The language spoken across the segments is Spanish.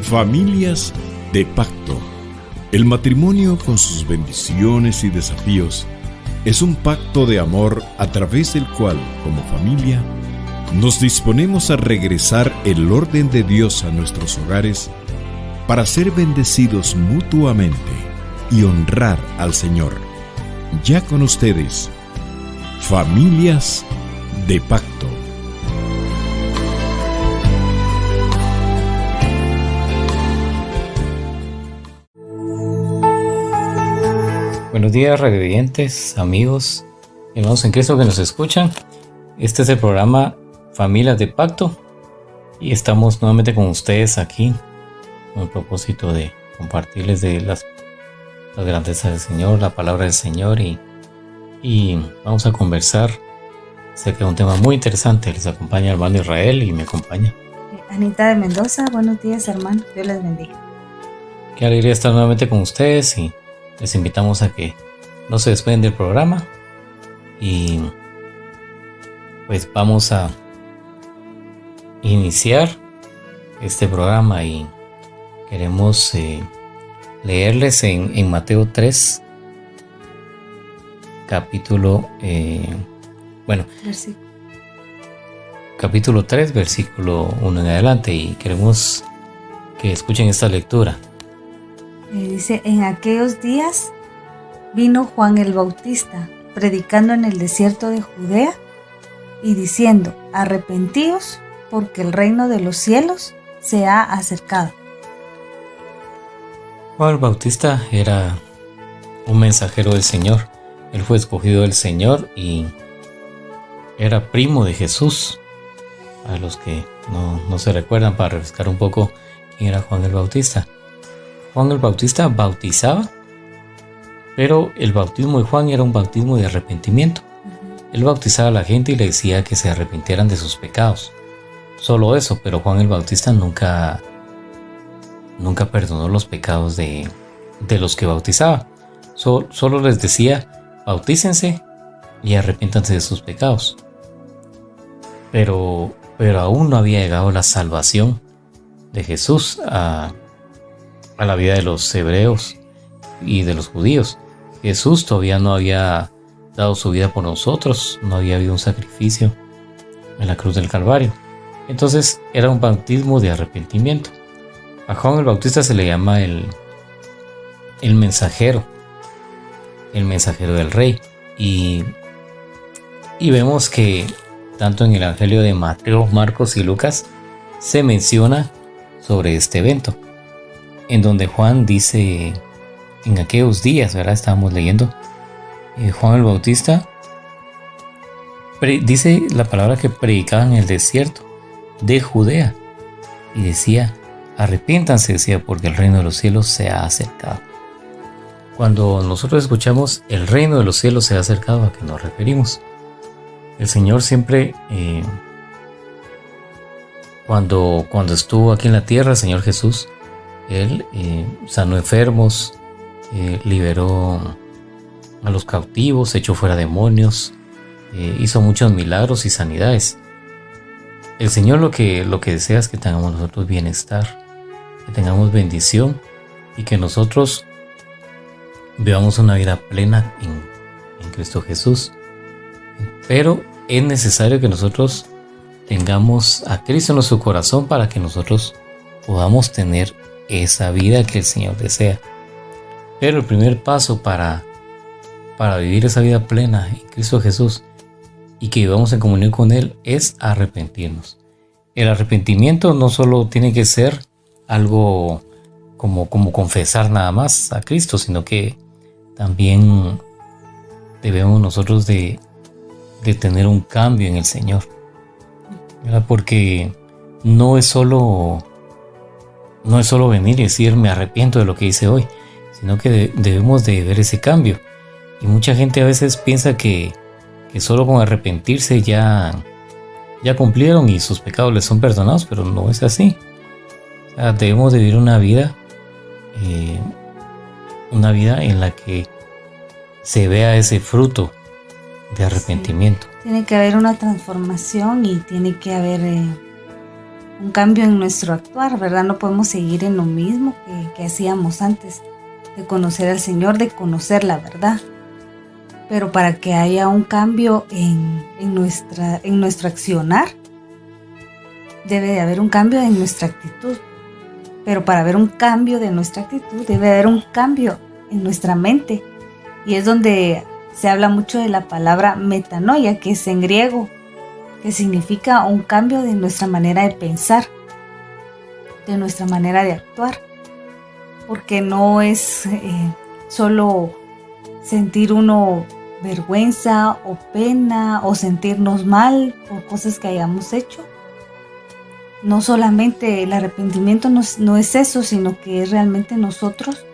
Familias de pacto. El matrimonio, con sus bendiciones y desafíos, es un pacto de amor a través del cual, como familia, nos disponemos a regresar el orden de Dios a nuestros hogares para ser bendecidos mutuamente y honrar al Señor. Ya con ustedes, Familias de Pacto. Buenos días, radiovidentes, amigos, hermanos en Cristo que nos escuchan. Este es el programa Familias de Pacto y estamos nuevamente con ustedes aquí con el propósito de compartirles de las grandezas del Señor, la palabra del Señor y vamos a conversar acerca de un tema muy interesante. Les acompaña el hermano Israel y me acompaña Anita de Mendoza. Buenos días, hermano, Dios les bendiga. Qué alegría estar nuevamente con ustedes y les invitamos a que no se despeguen del programa y pues vamos a iniciar este programa y queremos leerles en Mateo 3 capítulo 3 versículo 1 en adelante y queremos que escuchen esta lectura. Dice: en aquellos días vino Juan el Bautista, predicando en el desierto de Judea y diciendo: arrepentíos, porque el reino de los cielos se ha acercado. Juan el Bautista era un mensajero del Señor. Él fue escogido del Señor y era primo de Jesús. A los que no se recuerdan, para refrescar un poco quién era Juan el Bautista. Juan el Bautista bautizaba, pero el bautismo de Juan era un bautismo de arrepentimiento. Él bautizaba a la gente y le decía que se arrepintieran de sus pecados. Solo eso, pero Juan el Bautista nunca perdonó los pecados de los que bautizaba. Solo les decía: bautícense y arrepiéntanse de sus pecados. Pero aún no había llegado la salvación de Jesús a la vida de los hebreos y de los judíos. Jesús todavía no había dado su vida por nosotros, no había habido un sacrificio en la cruz del Calvario. Entonces era un bautismo de arrepentimiento. A Juan el Bautista se le llama el mensajero del rey. Y vemos que tanto en el Evangelio de Mateo, Marcos y Lucas se menciona sobre este evento, en donde Juan dice: en aquellos días, ¿verdad? Estábamos leyendo, Juan el Bautista dice la palabra que predicaba en el desierto de Judea y decía: arrepiéntanse, decía, porque el reino de los cielos se ha acercado. Cuando nosotros escuchamos el reino de los cielos se ha acercado, ¿a qué nos referimos? El Señor siempre, cuando estuvo aquí en la tierra, el Señor Jesús, Él sanó enfermos, liberó a los cautivos, echó fuera demonios, hizo muchos milagros y sanidades. El Señor lo que desea es que tengamos nosotros bienestar, que tengamos bendición y que nosotros vivamos una vida plena en Cristo Jesús. Pero es necesario que nosotros tengamos a Cristo en nuestro corazón para que nosotros podamos tener esa vida que el Señor desea. Pero el primer paso para vivir esa vida plena en Cristo Jesús y que vivamos en comunión con Él es arrepentirnos. El arrepentimiento no solo tiene que ser algo como confesar nada más a Cristo, sino que también debemos nosotros de tener un cambio en el Señor, ¿verdad? Porque no es solo venir y decir: me arrepiento de lo que hice hoy, sino que debemos de ver ese cambio. Y mucha gente a veces piensa que solo con arrepentirse ya cumplieron y sus pecados les son perdonados, pero no es así. O sea, debemos de vivir una vida en la que se vea ese fruto de arrepentimiento. Sí. Tiene que haber una transformación y tiene que haber un cambio en nuestro actuar, ¿verdad? No podemos seguir en lo mismo que hacíamos antes de conocer al Señor, de conocer la verdad. Pero para que haya un cambio en nuestro accionar, debe de haber un cambio en nuestra actitud. Pero para haber un cambio de nuestra actitud, debe de haber un cambio en nuestra mente. Y es donde se habla mucho de la palabra metanoia, que es en griego, que significa un cambio de nuestra manera de pensar, de nuestra manera de actuar. Porque no es solo sentir uno vergüenza o pena o sentirnos mal por cosas que hayamos hecho. No solamente el arrepentimiento no es eso, sino que es realmente nosotros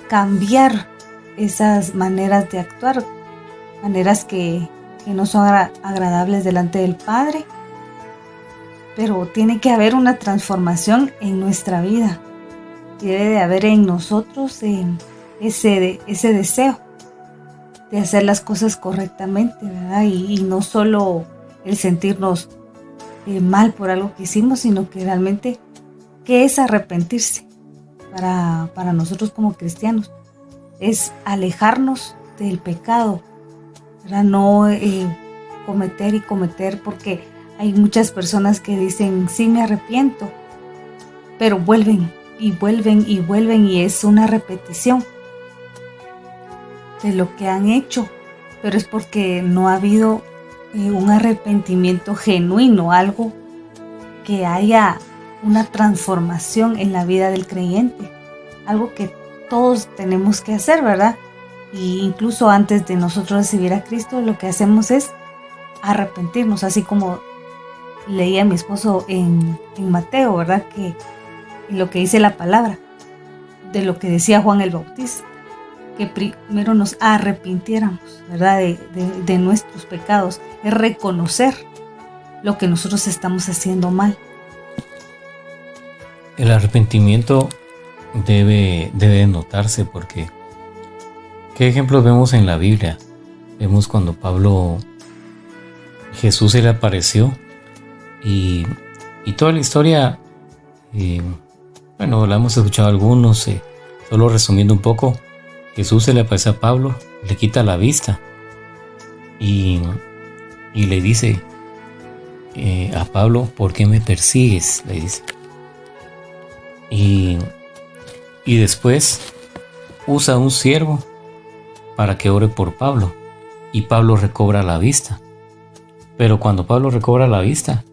cambiar esas maneras de actuar, maneras que no son agradables delante del Padre, pero tiene que haber una transformación en nuestra vida. Debe de haber en nosotros ese deseo de hacer las cosas correctamente, ¿verdad? Y no solo el sentirnos mal por algo que hicimos, sino que realmente, ¿qué es arrepentirse? Para nosotros como cristianos, es alejarnos del pecado, ¿verdad? No cometer y cometer, porque hay muchas personas que dicen, sí me arrepiento, pero vuelven y vuelven y vuelven, y es una repetición de lo que han hecho, pero es porque no ha habido un arrepentimiento genuino, algo que haya una transformación en la vida del creyente, algo que todos tenemos que hacer, ¿verdad? Y incluso antes de nosotros recibir a Cristo, lo que hacemos es arrepentirnos, así como leía mi esposo en Mateo, ¿verdad? Que lo que dice la palabra, de lo que decía Juan el Bautista, que primero nos arrepintiéramos, ¿verdad? De nuestros pecados, es reconocer lo que nosotros estamos haciendo mal. El arrepentimiento debe notarse, porque ¿qué ejemplos vemos en la Biblia? Vemos cuando Jesús se le apareció y toda la historia, la hemos escuchado algunos, solo resumiendo un poco. Jesús se le aparece a Pablo, le quita la vista y le dice a Pablo, ¿por qué me persigues?, le dice. Y después usa a un siervo para que ore por Pablo, y Pablo recobra la vista. Pero cuando Pablo recobra la vista,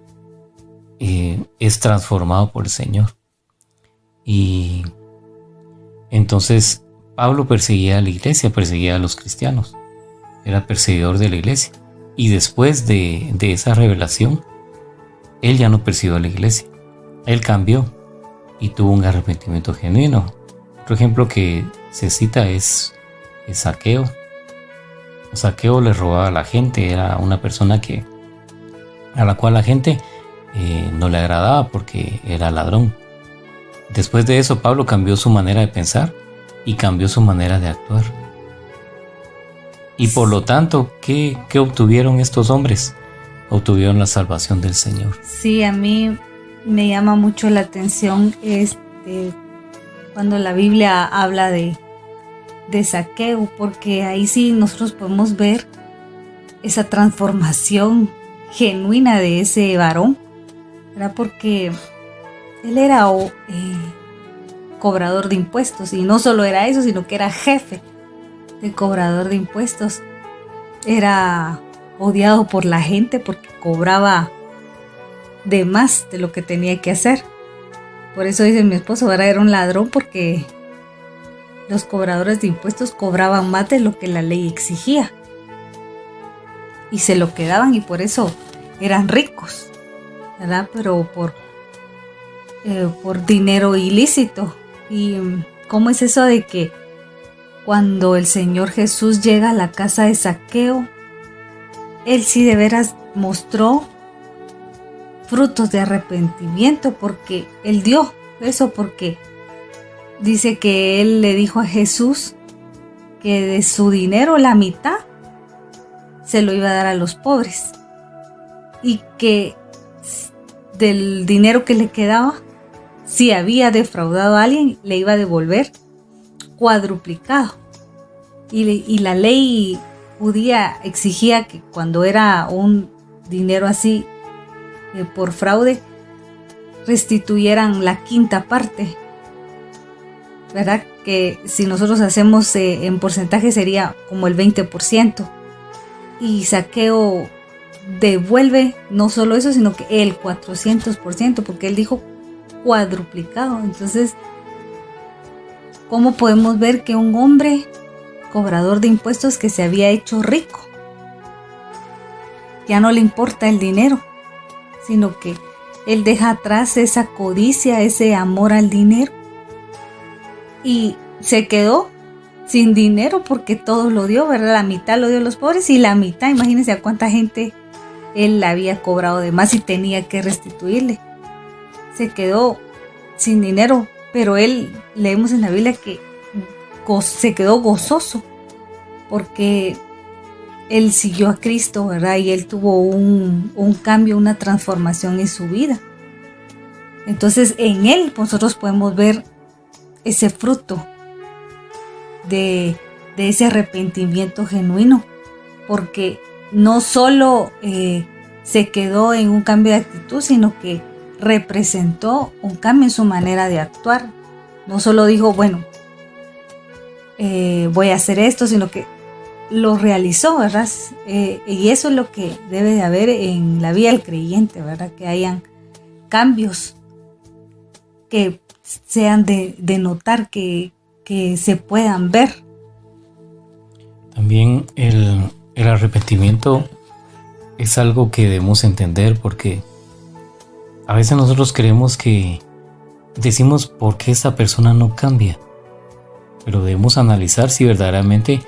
es transformado por el Señor. Y entonces Pablo perseguía a la iglesia, perseguía a los cristianos, era perseguidor de la iglesia. Y después de esa revelación, él ya no persiguió a la iglesia, él cambió y tuvo un arrepentimiento genuino. Otro ejemplo que se cita es Zaqueo. Zaqueo le robaba a la gente, era una persona a la cual la gente no le agradaba porque era ladrón. Después de eso, Pablo cambió su manera de pensar y cambió su manera de actuar. Y por lo tanto, ¿qué obtuvieron estos hombres? Obtuvieron la salvación del Señor. Sí, a mí me llama mucho la atención cuando la Biblia habla de Zaqueo, porque ahí sí nosotros podemos ver esa transformación genuina de ese varón, ¿verdad? Porque él era cobrador de impuestos, y no solo era eso, sino que era jefe de cobrador de impuestos. Era odiado por la gente porque cobraba de más de lo que tenía que hacer. Por eso dice mi esposo, ahora era un ladrón, porque los cobradores de impuestos cobraban más de lo que la ley exigía y se lo quedaban, y por eso eran ricos, ¿verdad? Pero por dinero ilícito. ¿Y cómo es eso de que cuando el Señor Jesús llega a la casa de Zaqueo, él sí de veras mostró frutos de arrepentimiento? Porque él dio eso, porque dice que él le dijo a Jesús que de su dinero la mitad se lo iba a dar a los pobres, y que del dinero que le quedaba, si había defraudado a alguien, le iba a devolver cuadruplicado. Y la ley judía exigía que cuando era un dinero así por fraude, restituyeran la quinta parte, ¿verdad? Que si nosotros hacemos en porcentaje sería como el 20%. Y Zaqueo devuelve no solo eso, sino que el 400%, porque él dijo cuadruplicado. Entonces, ¿cómo podemos ver que un hombre cobrador de impuestos que se había hecho rico, ya no le importa el dinero, sino que él deja atrás esa codicia, ese amor al dinero, y se quedó sin dinero porque todo lo dio, ¿verdad? La mitad lo dio a los pobres y la mitad, imagínense a cuánta gente él había cobrado de más y tenía que restituirle. Se quedó sin dinero, pero él, leemos en la Biblia que se quedó gozoso porque él siguió a Cristo, ¿verdad? Y él tuvo un cambio, una transformación en su vida. Entonces en él nosotros podemos ver ese fruto de ese arrepentimiento genuino, porque no solo se quedó en un cambio de actitud, sino que representó un cambio en su manera de actuar. No solo dijo, bueno, voy a hacer esto, sino que lo realizó, ¿verdad? Y eso es lo que debe de haber en la vida del creyente, ¿verdad? Que hayan cambios que sean de notar, que se puedan ver. También el arrepentimiento es algo que debemos entender, porque a veces nosotros creemos que decimos por qué esa persona no cambia, pero debemos analizar si verdaderamente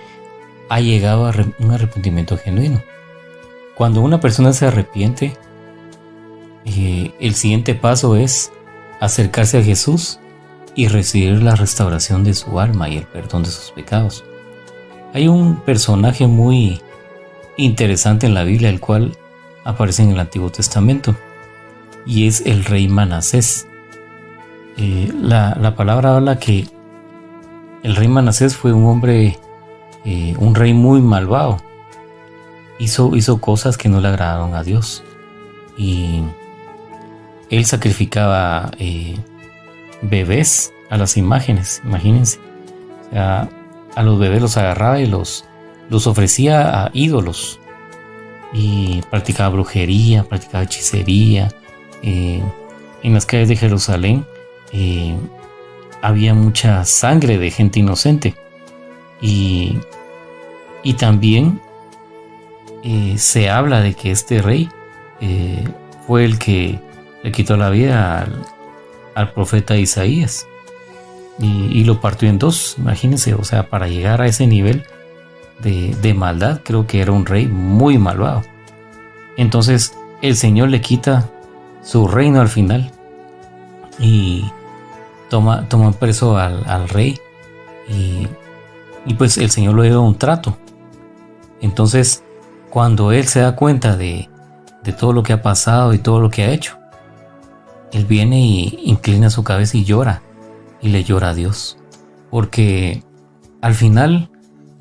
ha llegado a un arrepentimiento genuino. Cuando una persona se arrepiente, el siguiente paso es acercarse a Jesús y recibir la restauración de su alma y el perdón de sus pecados. Hay un personaje muy interesante en la Biblia, el cual aparece en el Antiguo Testamento, y es el rey Manasés. La palabra habla que el rey Manasés fue un hombre, un rey muy malvado. Hizo cosas que no le agradaron a Dios, y él sacrificaba bebés a las imágenes, imagínense. O sea, a los bebés los agarraba y los ofrecía a ídolos, y practicaba brujería, practicaba hechicería. En las calles de Jerusalén había mucha sangre de gente inocente, y también se habla de que este rey fue el que le quitó la vida al profeta Isaías, y lo partió en dos, imagínense. O sea, para llegar a ese nivel de maldad, creo que era un rey muy malvado. Entonces el Señor le quita su reino al final y toma preso al rey, y pues el Señor le dio un trato. Entonces, cuando él se da cuenta de todo lo que ha pasado y todo lo que ha hecho, él viene y inclina su cabeza y llora, y le llora a Dios, porque al final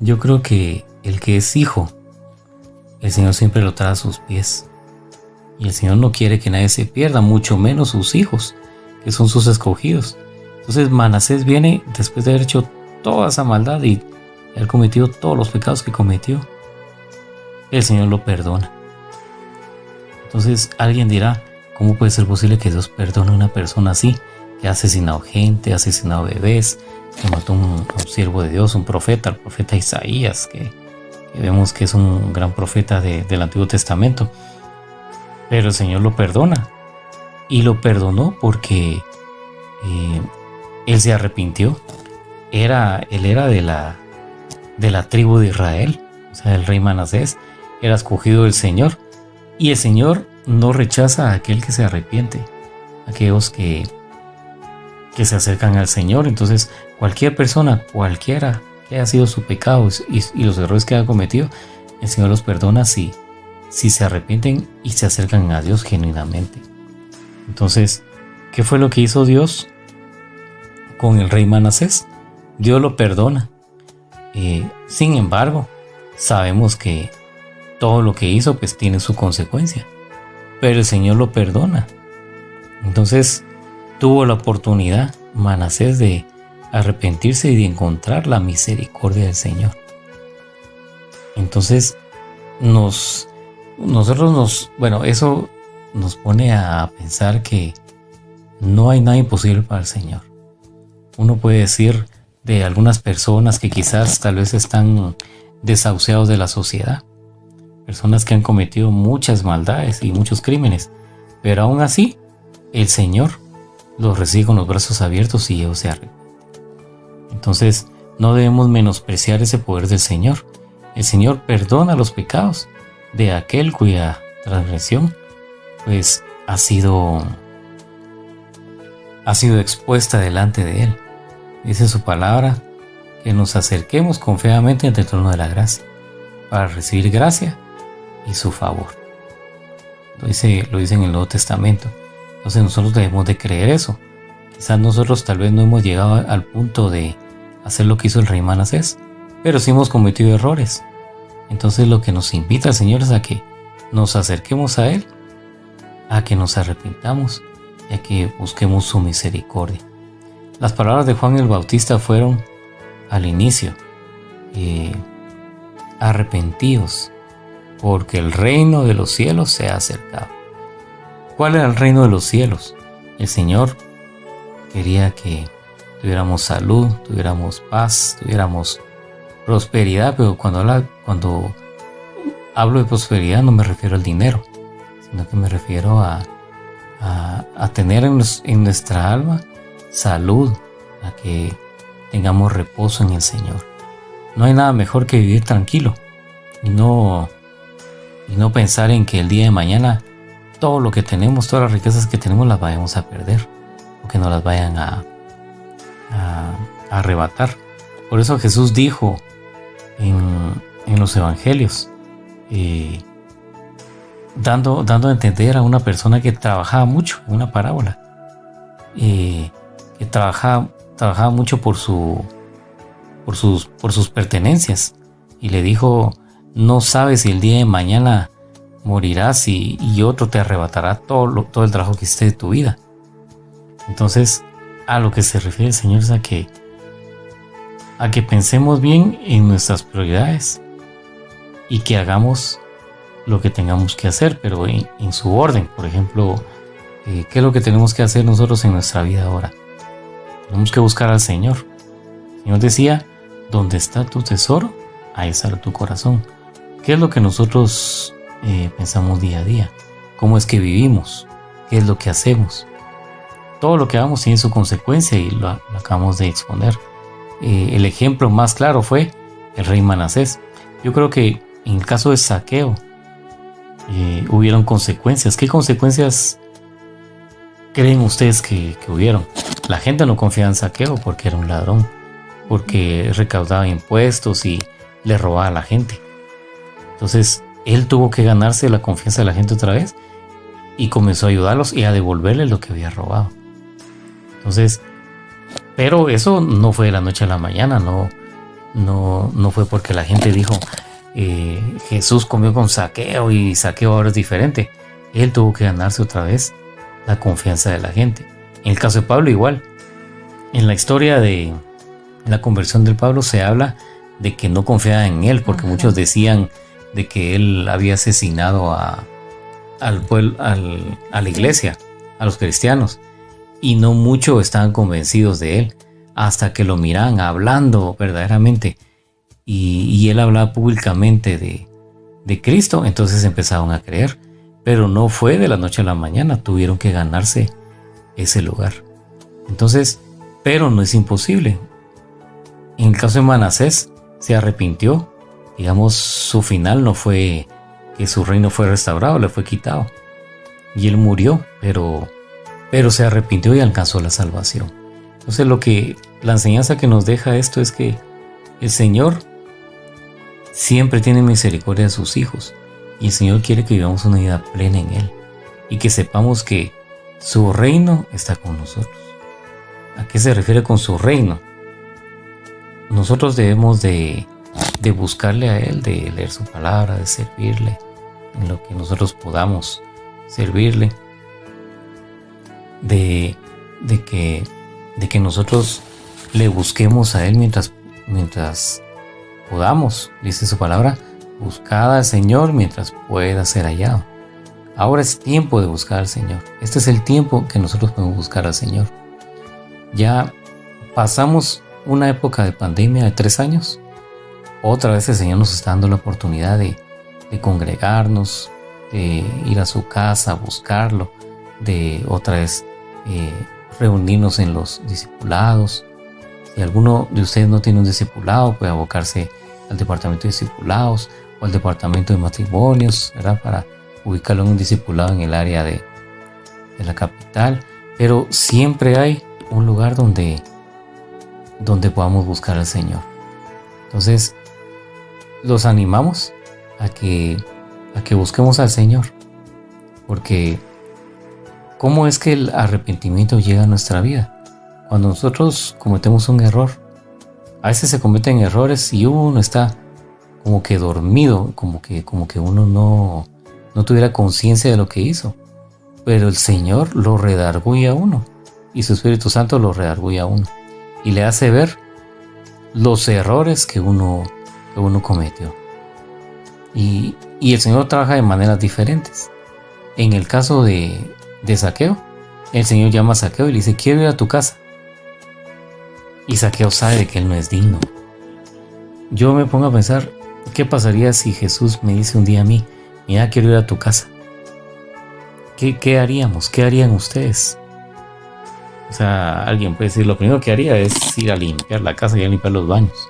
yo creo que el que es hijo, el Señor siempre lo trae a sus pies, y el Señor no quiere que nadie se pierda, mucho menos sus hijos, que son sus escogidos. Entonces Manasés viene después de haber hecho toda esa maldad y haber cometido todos los pecados que cometió. El Señor lo perdona. Entonces alguien dirá, ¿cómo puede ser posible que Dios perdone a una persona así, que ha asesinado gente, ha asesinado bebés, que mató a un siervo de Dios, un profeta, el profeta Isaías, que vemos que es un gran profeta del Antiguo Testamento? Pero el Señor lo perdona, y lo perdonó porque él se arrepintió. Él era de la tribu de Israel. O sea, el rey Manasés era escogido del Señor, y el Señor no rechaza a aquel que se arrepiente, aquellos que se acercan al Señor. Entonces cualquier persona, cualquiera que haya sido su pecado y los errores que haya cometido, el Señor los perdona si se arrepienten y se acercan a Dios genuinamente. Entonces, ¿qué fue lo que hizo Dios con el rey Manasés? Dios lo perdona. Sin embargo, sabemos que todo lo que hizo pues tiene su consecuencia. Pero el Señor lo perdona. Entonces, tuvo la oportunidad Manasés de arrepentirse y de encontrar la misericordia del Señor. Entonces, eso nos pone a pensar que no hay nada imposible para el Señor. Uno puede decir de algunas personas que quizás tal vez están desahuciados de la sociedad, personas que han cometido muchas maldades y muchos crímenes, pero aún así el Señor los recibe con los brazos abiertos y ellos se arrepienten. Entonces no debemos menospreciar ese poder del Señor. El Señor perdona los pecados de aquel cuya transgresión pues ha sido expuesta delante de Él. Dice su palabra que nos acerquemos confiadamente ante el trono de la gracia para recibir gracia y su favor. Lo dice en el Nuevo Testamento. Entonces nosotros debemos de creer eso. Quizás nosotros tal vez no hemos llegado al punto de hacer lo que hizo el rey Manasés, pero sí hemos cometido errores. Entonces lo que nos invita el Señor es a que nos acerquemos a Él, a que nos arrepintamos y a que busquemos su misericordia. Las palabras de Juan el Bautista fueron al inicio: arrepentíos, porque el reino de los cielos se ha acercado. ¿Cuál era el reino de los cielos? El Señor quería que tuviéramos salud, tuviéramos paz, tuviéramos prosperidad, pero cuando hablo de prosperidad no me refiero al dinero, sino que me refiero a tener en nuestra alma salud, a que tengamos reposo en el Señor. No hay nada mejor que vivir tranquilo y no pensar en que el día de mañana todo lo que tenemos, todas las riquezas que tenemos las vayamos a perder o que nos las vayan a arrebatar. Por eso Jesús dijo en los evangelios, dando a entender a una persona que trabajaba mucho, una parábola, que trabajaba mucho por sus pertenencias, y le dijo: no sabes si el día de mañana morirás y otro te arrebatará todo el trabajo que hiciste de tu vida. Entonces, a lo que se refiere el Señor es a que pensemos bien en nuestras prioridades y que hagamos lo que tengamos que hacer, pero en su orden. Por ejemplo, ¿qué es lo que tenemos que hacer nosotros en nuestra vida ahora? Tenemos que buscar al Señor. El Señor decía: donde está tu tesoro, ahí estará tu corazón. ¿Qué es lo que nosotros pensamos día a día? ¿Cómo es que vivimos? ¿Qué es lo que hacemos? Todo lo que hagamos tiene su consecuencia y lo acabamos de exponer. El ejemplo más claro fue el rey Manasés. Yo creo que en el caso de Zaqueo hubieron consecuencias. ¿Qué consecuencias creen ustedes que hubieron? La gente no confiaba en Zaqueo porque era un ladrón, porque recaudaba impuestos y le robaba a la gente. Entonces él tuvo que ganarse la confianza de la gente otra vez y comenzó a ayudarlos y a devolverles lo que había robado. Entonces, pero eso no fue de la noche a la mañana, no fue porque la gente dijo: Jesús comió con Zaqueo y Zaqueo ahora es diferente. Él tuvo que ganarse otra vez la confianza de la gente. En el caso de Pablo igual. En la historia de la conversión de Pablo se habla de que no confiaba en él, porque muchos decían de que él había asesinado a la iglesia, a los cristianos, y no muchos estaban convencidos de él, hasta que lo miraban hablando verdaderamente, y él hablaba públicamente de Cristo. Entonces empezaron a creer, pero no fue de la noche a la mañana, tuvieron que ganarse ese lugar. Entonces, pero no es imposible. En el caso de Manasés, se arrepintió. Digamos, su final no fue que su reino fue restaurado, le fue quitado y él murió, pero se arrepintió y alcanzó la salvación. Entonces la enseñanza que nos deja esto es que el Señor siempre tiene misericordia de sus hijos, y el Señor quiere que vivamos una vida plena en Él, y que sepamos que Su reino está con nosotros. ¿A qué se refiere con su reino? Nosotros debemos de buscarle a Él, de leer su palabra, de servirle en lo que nosotros podamos servirle, de que nosotros le busquemos a Él mientras podamos. Dice su palabra, buscad al Señor mientras pueda ser hallado. Ahora es tiempo de buscar al Señor. Este es el tiempo que nosotros podemos buscar al Señor. Ya pasamos una época de pandemia de 3 años. Otra vez el Señor nos está dando la oportunidad de congregarnos, de ir a su casa, buscarlo, de otra vez reunirnos en los discipulados. Si alguno de ustedes no tiene un discipulado, puede abocarse al departamento de discipulados o al departamento de matrimonios, ¿verdad? Para ubicarlo en un discipulado en el área de la capital. Pero siempre hay un lugar donde podamos buscar al Señor. Entonces, los animamos a que busquemos al Señor, porque ¿cómo es que el arrepentimiento llega a nuestra vida? Cuando nosotros cometemos un error, a veces se cometen errores y uno está como que dormido, como que uno no tuviera conciencia de lo que hizo, pero el Señor lo redarguye a uno y su Espíritu Santo lo redarguye a uno y le hace ver los errores que uno cometió. Y el Señor trabaja de maneras diferentes. En el caso de Zaqueo, el Señor llama a Zaqueo y le dice, quiero ir a tu casa. Y Zaqueo sabe de que él no es digno. Yo me pongo a pensar, ¿qué pasaría si Jesús me dice un día a mí, mira, quiero ir a tu casa? ¿Qué haríamos? ¿Qué harían ustedes? O sea, alguien puede decir, lo primero que haría es ir a limpiar la casa y a limpiar los baños.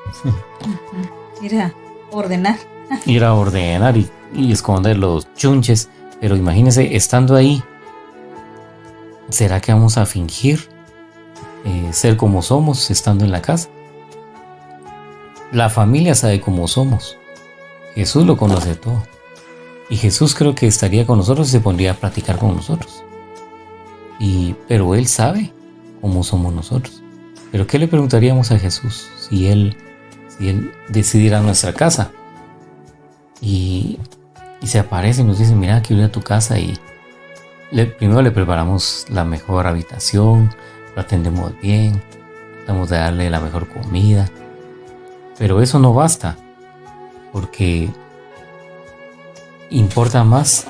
Ir a ordenar. Ir a ordenar y esconder los chunches. Pero imagínense, estando ahí, ¿será que vamos a fingir ser como somos estando en la casa? La familia sabe cómo somos. Jesús lo conoce todo. Y Jesús creo que estaría con nosotros y se pondría a platicar con nosotros. Pero Él sabe cómo somos nosotros. ¿Pero qué le preguntaríamos a Jesús si Él decidiera nuestra casa? Y se aparece y nos dice, mira, quiero ir a tu casa, y primero le preparamos la mejor habitación, lo atendemos bien, tratamos de darle la mejor comida. Pero eso no basta, porque importa más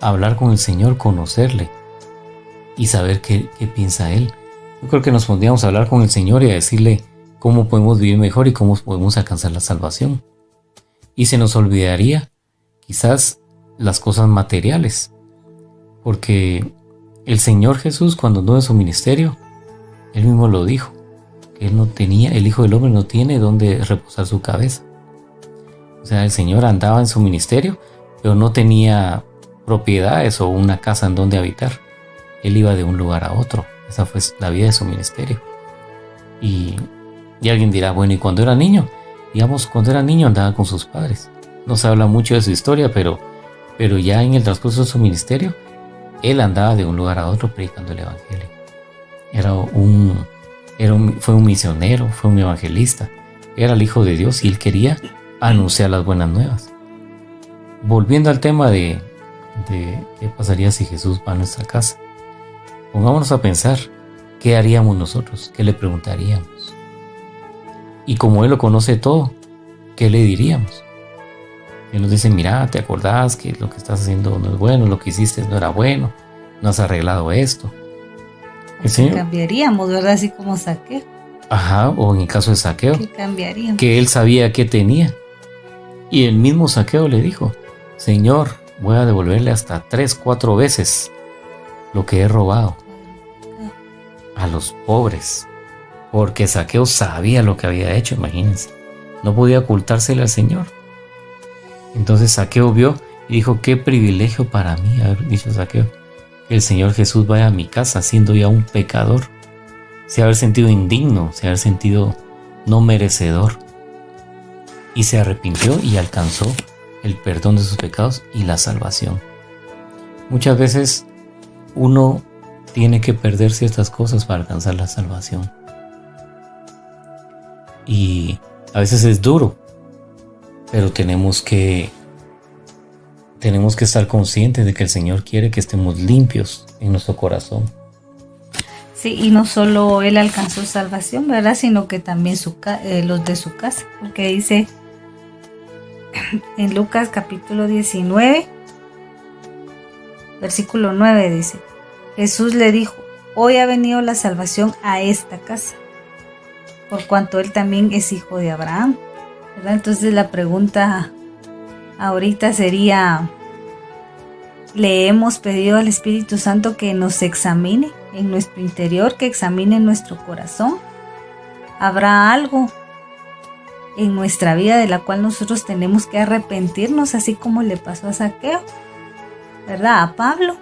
hablar con el Señor, conocerle y saber qué piensa Él. Yo creo que nos pondríamos a hablar con el Señor y a decirle cómo podemos vivir mejor y cómo podemos alcanzar la salvación. Y se nos olvidaría quizás las cosas materiales, porque el Señor Jesús, cuando anduvo en su ministerio, Él mismo lo dijo, que Él no tenía, el Hijo del Hombre no tiene donde reposar su cabeza. O sea, el Señor andaba en su ministerio, pero no tenía propiedades o una casa en donde habitar. Él iba de un lugar a otro. Esa fue la vida de su ministerio. Y alguien dirá, bueno, ¿y cuando era niño? Digamos, cuando era niño andaba con sus padres. No se habla mucho de su historia, pero ya en el transcurso de su ministerio, Él andaba de un lugar a otro predicando el Evangelio. Fue un misionero, fue un evangelista. Era el Hijo de Dios y Él quería anunciar las buenas nuevas. Volviendo al tema de qué pasaría si Jesús va a nuestra casa. Pongámonos a pensar, ¿qué haríamos nosotros? ¿Qué le preguntaríamos? Y como Él lo conoce todo, ¿qué le diríamos? Él nos dice, mira, ¿te acordás que lo que estás haciendo no es bueno? Lo que hiciste no era bueno, no has arreglado esto. Cambiaríamos, ¿verdad? Así como Zaqueo. Ajá, o en el caso de Zaqueo, ¿Qué cambiaríamos? que él sabía que tenía. Y el mismo Zaqueo le dijo, Señor, voy a devolverle hasta 3-4 veces lo que he robado a los pobres. Porque Zaqueo sabía lo que había hecho, imagínense. No podía ocultársele al Señor. Entonces Zaqueo vio y dijo, qué privilegio para mí, haber dicho Zaqueo, que el Señor Jesús vaya a mi casa siendo ya un pecador. Se haber sentido indigno, se haber sentido no merecedor. Y se arrepintió y alcanzó el perdón de sus pecados y la salvación. Muchas veces uno tiene que perder ciertas cosas para alcanzar la salvación. Y a veces es duro, pero tenemos que estar conscientes de que el Señor quiere que estemos limpios en nuestro corazón. Sí, y no solo Él alcanzó salvación, ¿verdad? Sino que también los de su casa, porque dice en Lucas capítulo 19, versículo 9, dice: Jesús le dijo: hoy ha venido la salvación a esta casa, por cuanto Él también es hijo de Abraham, ¿verdad? Entonces la pregunta ahorita sería: ¿le hemos pedido al Espíritu Santo que nos examine en nuestro interior, que examine nuestro corazón? ¿Habrá algo en nuestra vida de la cual nosotros tenemos que arrepentirnos, así como le pasó a Zaqueo, ¿verdad? A Pablo,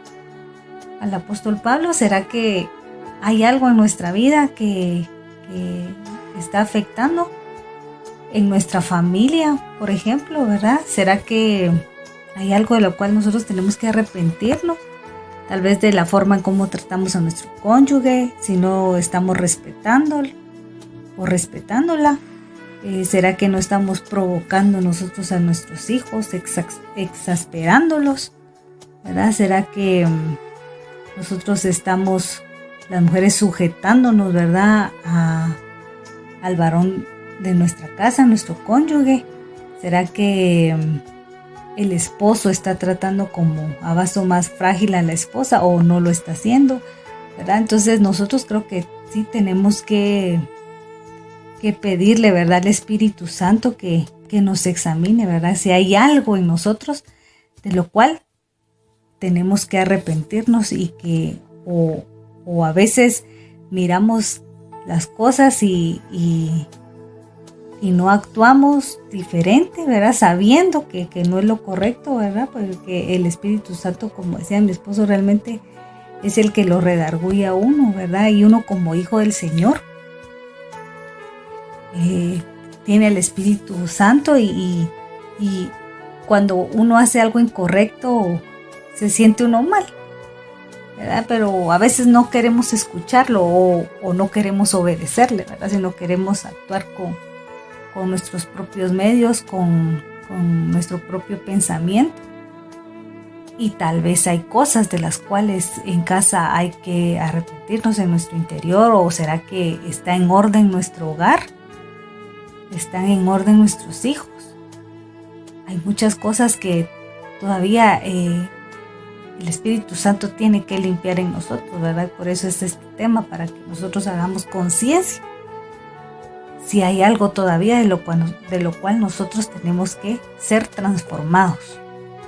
al apóstol Pablo. ¿Será que hay algo en nuestra vida que está afectando en nuestra familia, por ejemplo, ¿verdad? ¿Será que hay algo de lo cual nosotros tenemos que arrepentirnos? Tal vez de la forma en cómo tratamos a nuestro cónyuge, si no estamos respetándolo o respetándola. ¿Será que no estamos provocando nosotros a nuestros hijos, exasperándolos? ¿Verdad? ¿Será que nosotros estamos, las mujeres, sujetándonos, ¿verdad?, al varón de nuestra casa, nuestro cónyuge? ¿Será que el esposo está tratando como a vaso más frágil a la esposa o no lo está haciendo, ¿verdad? Entonces nosotros creo que sí tenemos que pedirle, ¿verdad?, al Espíritu Santo que nos examine, ¿verdad? Si hay algo en nosotros de lo cual tenemos que arrepentirnos y que o a veces miramos las cosas y no actuamos diferente, ¿verdad? Sabiendo que no es lo correcto, ¿verdad? Porque el Espíritu Santo, como decía mi esposo, realmente es el que lo redarguye a uno, ¿verdad? Y uno, como hijo del Señor, tiene el Espíritu Santo y cuando uno hace algo incorrecto se siente uno mal, ¿verdad? Pero a veces no queremos escucharlo o no queremos obedecerle, ¿verdad? Sino queremos actuar con nuestros propios medios, con nuestro propio pensamiento. Y tal vez hay cosas de las cuales en casa hay que arrepentirnos en nuestro interior, o será que está en orden nuestro hogar, están en orden nuestros hijos. Hay muchas cosas que todavía el Espíritu Santo tiene que limpiar en nosotros, ¿verdad? Por eso es este tema, para que nosotros hagamos conciencia si hay algo todavía de lo cual nosotros tenemos que ser transformados,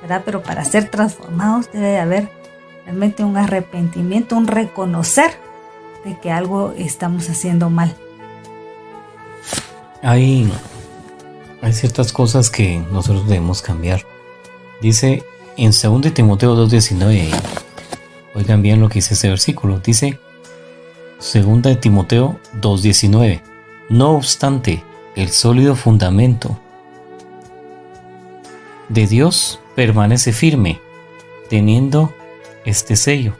¿verdad? Pero para ser transformados debe de haber realmente un arrepentimiento, un reconocer de que algo estamos haciendo mal. Hay ciertas cosas que nosotros debemos cambiar. Dice en 2 Timoteo 2:19, oigan bien lo que dice ese versículo, dice 2 Timoteo 2:19: no obstante, el sólido fundamento de Dios permanece firme, teniendo este sello: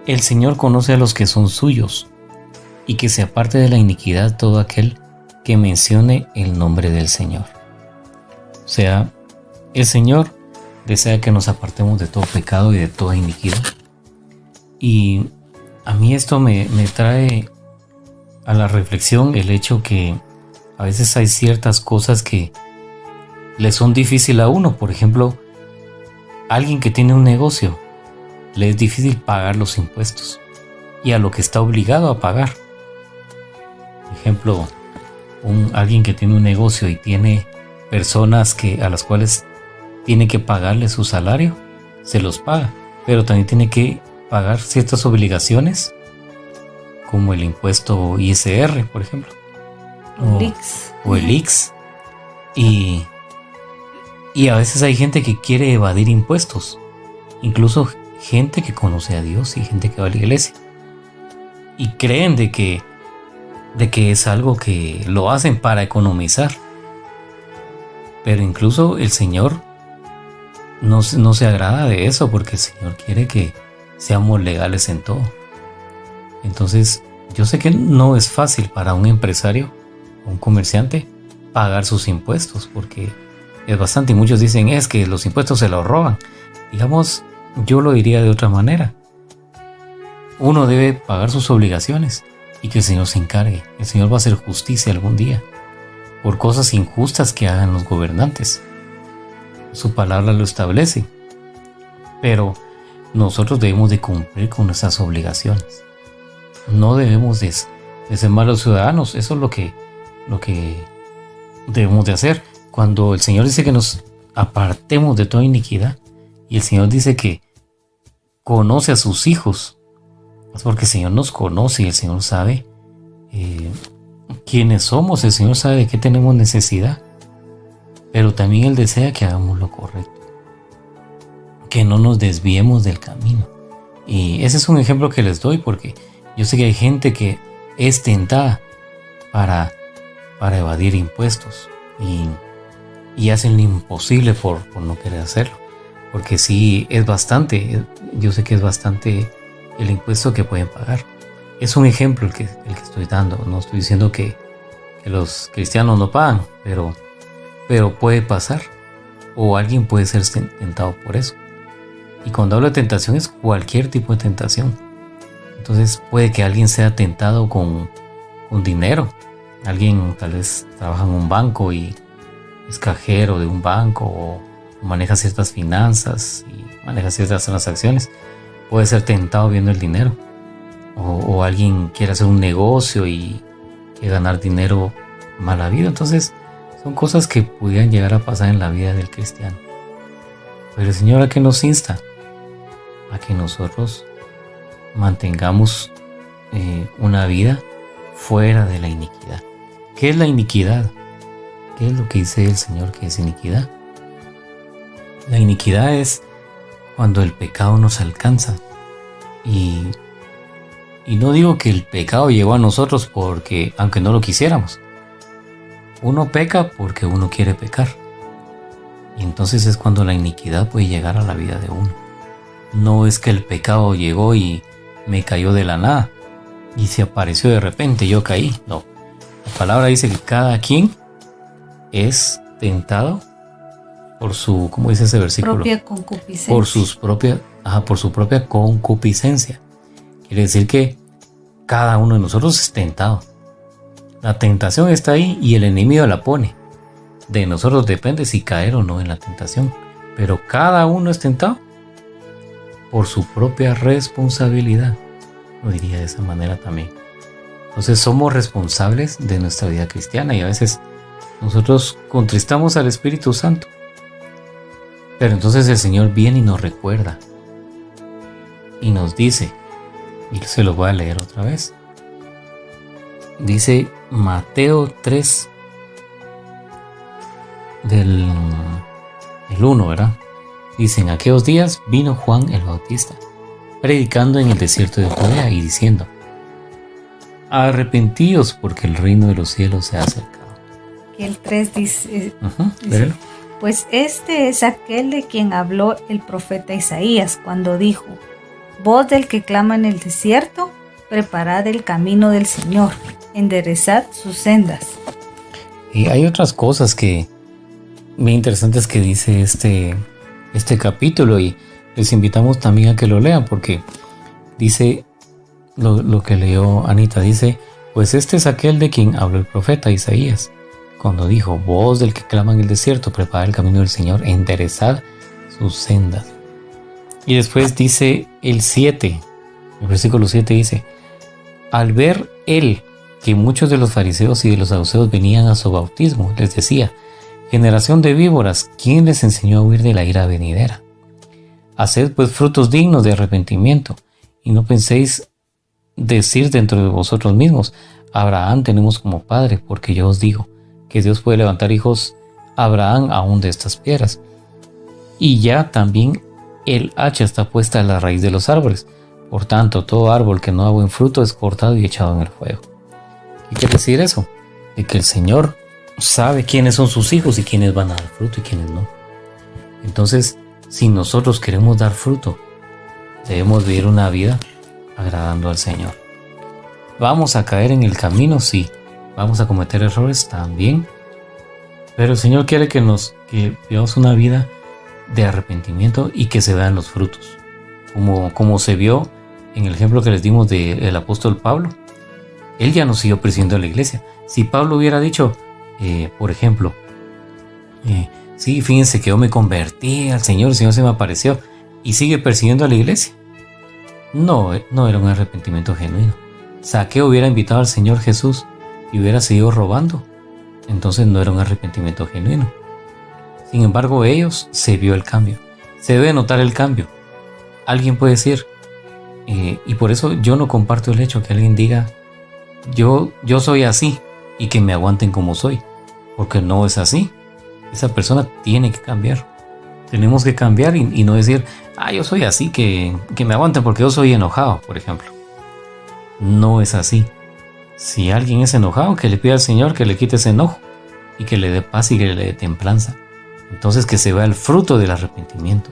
el Señor conoce a los que son suyos, y que se aparte de la iniquidad todo aquel que mencione el nombre del Señor. O sea, el Señor desea que nos apartemos de todo pecado y de toda iniquidad. Y a mí esto me trae a la reflexión el hecho que a veces hay ciertas cosas que le son difíciles a uno. Por ejemplo, alguien que tiene un negocio, le es difícil pagar los impuestos y a lo que está obligado a pagar. Por ejemplo, alguien que tiene un negocio y tiene personas a las cuales tiene que pagarle su salario, se los paga, pero también tiene que pagar ciertas obligaciones, como el impuesto ISR, por ejemplo, o el IX. Y a veces hay gente que quiere evadir impuestos, incluso gente que conoce a Dios y gente que va a la iglesia, y creen de que es algo que lo hacen para economizar. Pero incluso el Señor no se agrada de eso, porque el Señor quiere que seamos legales en todo. Entonces, yo sé que no es fácil para un empresario o un comerciante pagar sus impuestos, porque es bastante, y muchos dicen es que los impuestos se los roban. Digamos, yo lo diría de otra manera. Uno debe pagar sus obligaciones y que el Señor se encargue. El Señor va a hacer justicia algún día por cosas injustas que hagan los gobernantes. Su palabra lo establece. Pero nosotros debemos de cumplir con nuestras obligaciones. No debemos de ser malos ciudadanos. Eso es lo que debemos de hacer. Cuando el Señor dice que nos apartemos de toda iniquidad, y el Señor dice que conoce a sus hijos, es porque el Señor nos conoce y el Señor sabe quiénes somos. El Señor sabe de qué tenemos necesidad, pero también Él desea que hagamos lo correcto, que no nos desviemos del camino. Y ese es un ejemplo que les doy, porque yo sé que hay gente que es tentada para evadir impuestos y hacen lo imposible por no querer hacerlo, porque sí es bastante. Yo sé que es bastante el impuesto que pueden pagar. Es un ejemplo el que estoy dando. No estoy diciendo que los cristianos no pagan, pero puede pasar, o alguien puede ser tentado por eso. Y cuando hablo de tentación es cualquier tipo de tentación. Entonces puede que alguien sea tentado con dinero. Alguien tal vez trabaja en un banco y es cajero de un banco, o maneja ciertas finanzas y maneja ciertas transacciones. Puede ser tentado viendo el dinero. O alguien quiere hacer un negocio y quiere ganar dinero mal habido. Entonces son cosas que pudieran llegar a pasar en la vida del cristiano. Pero el Señor, ¿a qué nos insta? A que nosotros mantengamos una vida fuera de la iniquidad. ¿Qué es la iniquidad? ¿Qué es lo que dice el Señor que es iniquidad? La iniquidad es cuando el pecado nos alcanza. Y no digo que el pecado llegó a nosotros porque, aunque no lo quisiéramos. Uno peca porque uno quiere pecar. Y entonces es cuando la iniquidad puede llegar a la vida de uno. No es que el pecado llegó y me cayó de la nada y se apareció de repente, yo caí. No. La palabra dice que cada quien es tentado por su, ¿cómo dice ese versículo? Propia concupiscencia. Por su propia concupiscencia. Quiere decir que cada uno de nosotros es tentado. La tentación está ahí y el enemigo la pone. De nosotros depende si caer o no en la tentación. Pero cada uno es tentado por su propia responsabilidad. Lo diría de esa manera también. Entonces somos responsables de nuestra vida cristiana y a veces nosotros contristamos al Espíritu Santo. Pero entonces el Señor viene y nos recuerda y nos dice, y se lo voy a leer otra vez. Dice Mateo 3 del 1, ¿verdad? Dice: en aquellos días vino Juan el Bautista, predicando en el desierto de Judea y diciendo: arrepentíos, porque el reino de los cielos se ha acercado. Que el 3 dice, dice: pues este es aquel de quien habló el profeta Isaías cuando dijo: voz del que clama en el desierto, preparad el camino del Señor, enderezad sus sendas. Y hay otras cosas que muy interesantes que dice este capítulo, y les invitamos también a que lo lean, porque dice lo que leyó Anita. Dice: pues este es aquel de quien habló el profeta Isaías cuando dijo: voz del que clama en el desierto, preparad el camino del Señor, enderezad sus sendas. Y después dice el 7, el versículo 7 dice: al ver él que muchos de los fariseos y de los saduceos venían a su bautismo, les decía: generación de víboras, ¿quién les enseñó a huir de la ira venidera? Haced pues frutos dignos de arrepentimiento, y no penséis decir dentro de vosotros mismos: Abraham tenemos como padre, porque yo os digo que Dios puede levantar hijos a Abraham aún de estas piedras. Y ya también el hacha está puesta a la raíz de los árboles. Por tanto, todo árbol que no da buen fruto es cortado y echado en el fuego. ¿Qué quiere decir eso? De que el Señor sabe quiénes son sus hijos y quiénes van a dar fruto y quiénes no. Entonces, si nosotros queremos dar fruto, debemos vivir una vida agradando al Señor. Vamos a caer en el camino, sí. Vamos a cometer errores también. Pero el Señor quiere que vivamos una vida de arrepentimiento y que se vean los frutos. Como se vio en el ejemplo que les dimos del apóstol Pablo. Él ya no siguió presidiendo la iglesia. Si Pablo hubiera dicho, por ejemplo, sí, fíjense que yo me convertí al Señor, el Señor se me apareció, y sigue persiguiendo a la iglesia. No era un arrepentimiento genuino. Saqueo hubiera invitado al Señor Jesús y hubiera seguido robando. Entonces no era un arrepentimiento genuino. Sin embargo, se vio el cambio. Se debe notar el cambio. Alguien puede decir, y por eso yo no comparto el hecho que alguien diga, yo soy así y que me aguanten como soy, porque no es así. Esa persona tiene que cambiar. Tenemos que cambiar y no decir, yo soy así, que me aguanten porque yo soy enojado, por ejemplo. No es así. Si alguien es enojado, que le pida al Señor que le quite ese enojo y que le dé paz y que le dé templanza. Entonces que se vea el fruto del arrepentimiento.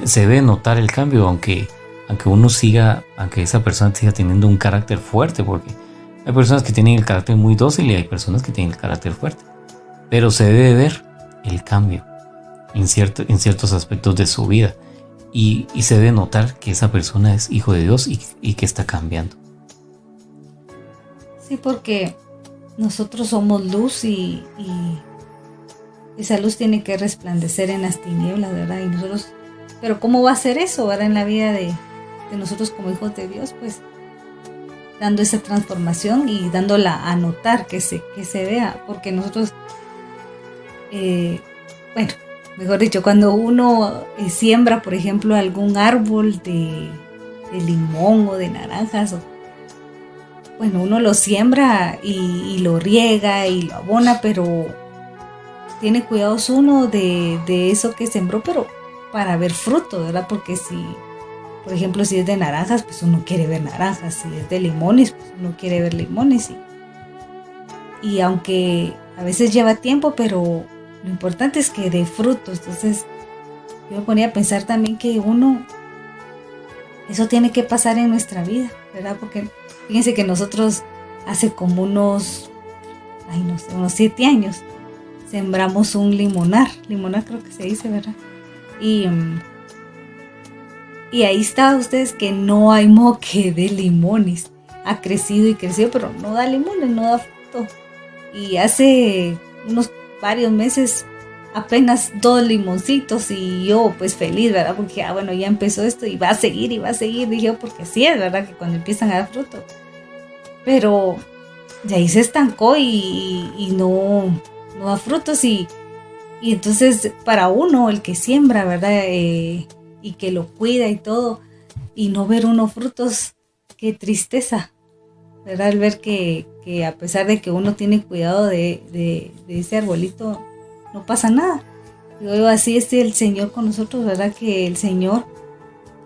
Se debe notar el cambio, aunque esa persona siga teniendo un carácter fuerte, porque hay personas que tienen el carácter muy dócil y hay personas que tienen el carácter fuerte. Pero se debe ver el cambio en ciertos aspectos de su vida y se debe notar que esa persona es hijo de Dios y que está cambiando. Sí, porque nosotros somos luz y esa luz tiene que resplandecer en las tinieblas, ¿verdad? Pero ¿cómo va a ser eso, ¿verdad? En la vida de nosotros como hijos de Dios, pues dando esa transformación y dándola a notar, que se vea, porque nosotros, mejor dicho, cuando uno siembra, por ejemplo, algún árbol de limón o de naranjas, uno lo siembra y lo riega y lo abona, pero tiene cuidados uno de eso que sembró, pero para ver fruto, ¿verdad? Porque por ejemplo, si es de naranjas, pues uno quiere ver naranjas. Si es de limones, pues uno quiere ver limones. Y aunque a veces lleva tiempo, pero lo importante es que dé frutos. Entonces, yo me ponía a pensar también que eso tiene que pasar en nuestra vida, ¿verdad? Porque fíjense que nosotros hace como unos 7 años, sembramos un limonar creo que se dice, ¿verdad? Y ahí está ustedes que no hay modo que dé limones. Ha crecido y crecido, pero no da limones, no da fruto. Y hace unos varios meses apenas 2 limoncitos y yo pues feliz, ¿verdad? Porque ya empezó esto y va a seguir, dije yo, porque sí es verdad que cuando empiezan a dar fruto. Pero de ahí se estancó y no da frutos y entonces para uno, el que siembra, ¿verdad? Y que lo cuida y todo, y no ver unos frutos, qué tristeza, ¿verdad? El ver que a pesar de que uno tiene cuidado de ese arbolito, no pasa nada. Yo así es el Señor con nosotros, ¿verdad? Que el Señor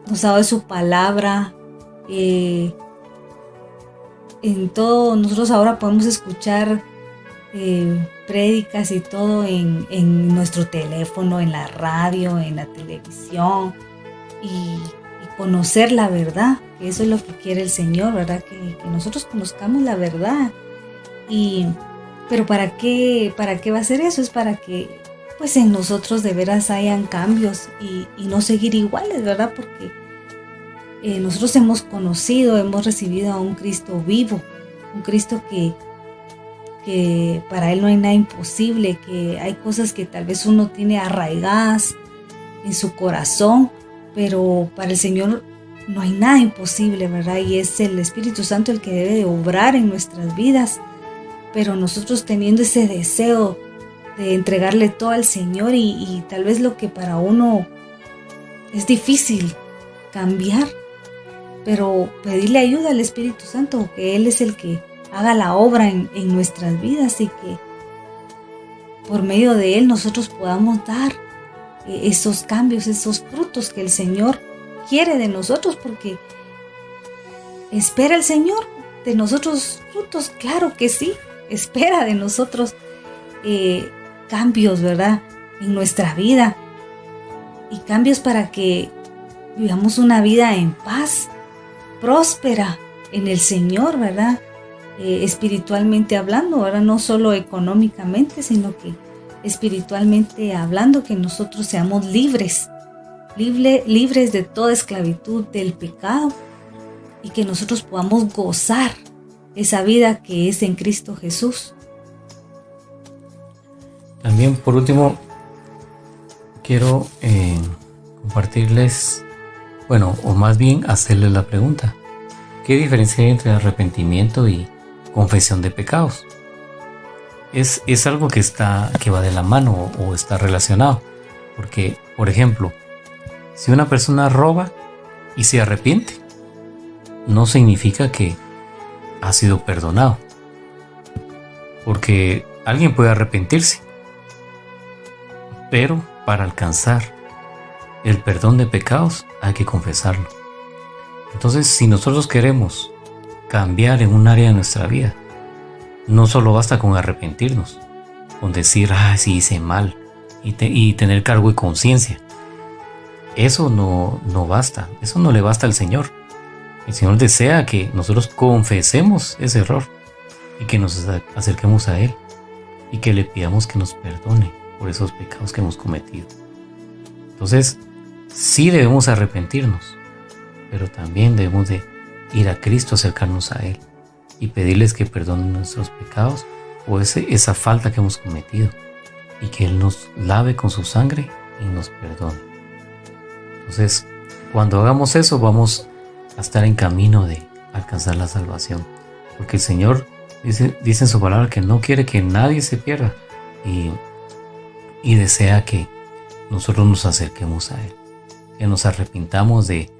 nos ha dado su palabra. En todo, nosotros ahora podemos escuchar prédicas y todo en nuestro teléfono, en la radio, en la televisión y conocer la verdad, que eso es lo que quiere el Señor, ¿verdad? Que nosotros conozcamos la verdad. Pero ¿para qué va a ser eso? Es para que pues en nosotros de veras hayan cambios y no seguir iguales, ¿verdad? Porque nosotros hemos recibido a un Cristo vivo, un Cristo que para Él no hay nada imposible, que hay cosas que tal vez uno tiene arraigadas en su corazón, pero para el Señor no hay nada imposible, ¿verdad? Y es el Espíritu Santo el que debe de obrar en nuestras vidas, pero nosotros teniendo ese deseo de entregarle todo al Señor y tal vez lo que para uno es difícil cambiar, pero pedirle ayuda al Espíritu Santo, que Él es el que haga la obra en nuestras vidas y que por medio de Él nosotros podamos dar esos cambios, esos frutos que el Señor quiere de nosotros, porque espera el Señor de nosotros frutos, claro que sí, espera de nosotros cambios, ¿verdad? En nuestra vida y cambios para que vivamos una vida en paz, próspera en el Señor, ¿verdad? Espiritualmente hablando, ahora no solo económicamente, sino que espiritualmente hablando, que nosotros seamos libres de toda esclavitud del pecado y que nosotros podamos gozar esa vida que es en Cristo Jesús. También, por último, quiero compartirles, o más bien hacerles la pregunta: ¿qué diferencia hay entre arrepentimiento y confesión de pecados? Es algo que va de la mano o está relacionado. Porque, por ejemplo, si una persona roba y se arrepiente, no significa que ha sido perdonado. Porque alguien puede arrepentirse, pero para alcanzar el perdón de pecados hay que confesarlo. Entonces, si nosotros queremos cambiar en un área de nuestra vida, no solo basta con arrepentirnos, con decir, sí hice mal, y tener cargo de conciencia. Eso no basta, eso no le basta al Señor. El Señor desea que nosotros confesemos ese error y que nos acerquemos a Él y que le pidamos que nos perdone por esos pecados que hemos cometido. Entonces, sí debemos arrepentirnos, pero también debemos de ir a Cristo, acercarnos a Él y pedirles que perdonen nuestros pecados o esa falta que hemos cometido, y que Él nos lave con su sangre y nos perdone. Entonces, cuando hagamos eso, vamos a estar en camino de alcanzar la salvación, porque el Señor dice en su palabra que no quiere que nadie se pierda, y desea que nosotros nos acerquemos a Él, que nos arrepintamos de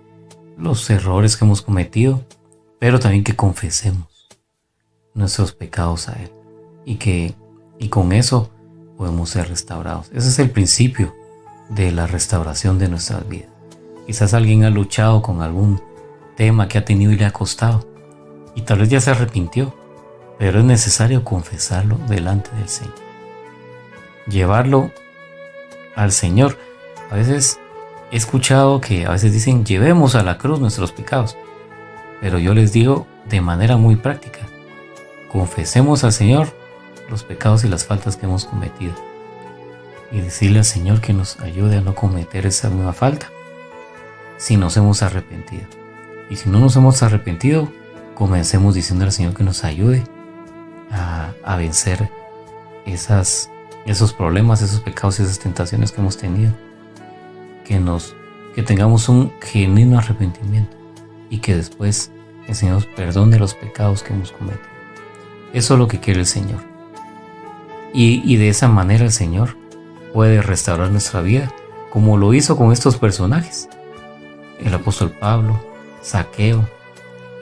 los errores que hemos cometido, pero también que confesemos nuestros pecados a Él, y con eso podemos ser restaurados. Ese es el principio de la restauración de nuestras vidas. Quizás alguien ha luchado con algún tema que ha tenido y le ha costado, y tal vez ya se arrepintió, pero es necesario confesarlo delante del Señor, llevarlo al Señor. A veces he escuchado que a veces dicen, llevemos a la cruz nuestros pecados, pero yo les digo de manera muy práctica: confesemos al Señor los pecados y las faltas que hemos cometido, y decirle al Señor que nos ayude a no cometer esa nueva falta si nos hemos arrepentido. Y si no nos hemos arrepentido, comencemos diciendo al Señor que nos ayude a vencer esos problemas, esos pecados y esas tentaciones que hemos tenido. Que tengamos un genuino arrepentimiento y que después el Señor nos perdone los pecados que hemos cometido. Eso es lo que quiere el Señor. Y de esa manera el Señor puede restaurar nuestra vida, como lo hizo con estos personajes: el apóstol Pablo, Zaqueo.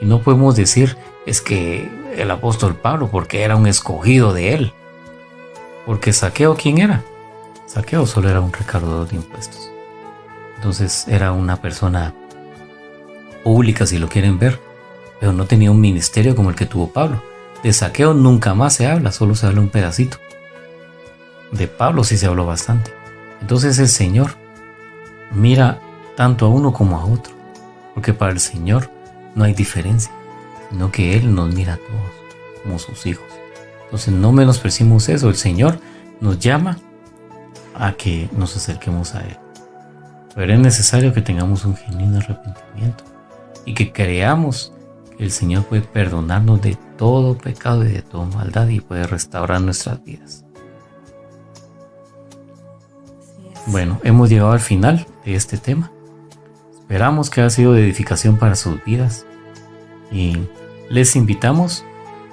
Y no podemos decir, es que el apóstol Pablo, porque era un escogido de él. Porque Zaqueo, ¿quién era? Zaqueo solo era un recaudador de impuestos. Entonces era una persona pública, si lo quieren ver, pero no tenía un ministerio como el que tuvo Pablo. De Zaqueo nunca más se habla, solo se habla un pedacito. De Pablo sí se habló bastante. Entonces el Señor mira tanto a uno como a otro, porque para el Señor no hay diferencia, sino que Él nos mira a todos como sus hijos. Entonces no menospreciemos eso. El Señor nos llama a que nos acerquemos a Él, pero es necesario que tengamos un genuino arrepentimiento y que creamos que el Señor puede perdonarnos de todo pecado y de toda maldad y puede restaurar nuestras vidas. Bueno, hemos llegado al final de este tema. Esperamos que haya sido de edificación para sus vidas y les invitamos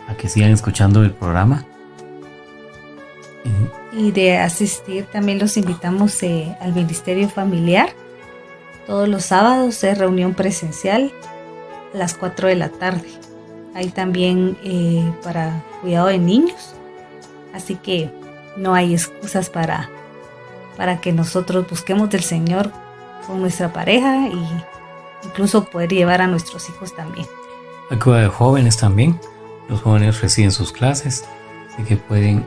a que sigan escuchando el programa. Y de asistir también los invitamos al ministerio familiar. Todos los sábados es reunión presencial a las 4 de la tarde. Hay también para cuidado de niños. Así que no hay excusas para que nosotros busquemos del Señor con nuestra pareja y incluso poder llevar a nuestros hijos también. Hay cuidado de jóvenes también. Los jóvenes reciben sus clases, así que pueden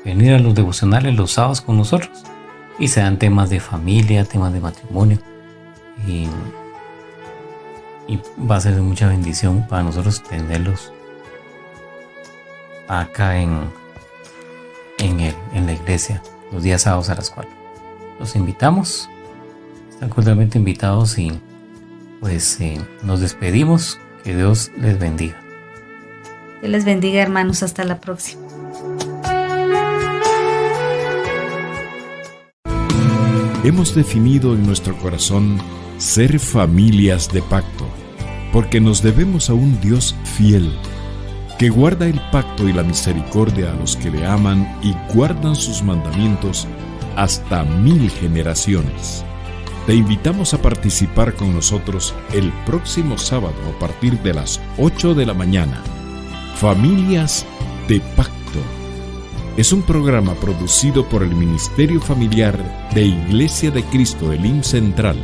venir a los devocionales los sábados con nosotros y se dan temas de familia, temas de matrimonio y va a ser de mucha bendición para nosotros tenerlos acá en la iglesia los días sábados a las 4. Los invitamos, están cordialmente invitados y pues nos despedimos. Que Dios les bendiga. Dios les bendiga, hermanos, hasta la próxima. Hemos definido en nuestro corazón ser familias de pacto, porque nos debemos a un Dios fiel, que guarda el pacto y la misericordia a los que le aman y guardan sus mandamientos hasta 1000 generaciones. Te invitamos a participar con nosotros el próximo sábado a partir de las 8 de la mañana. Familias de Pacto. Es un programa producido por el Ministerio Familiar de Iglesia de Cristo Elim Central.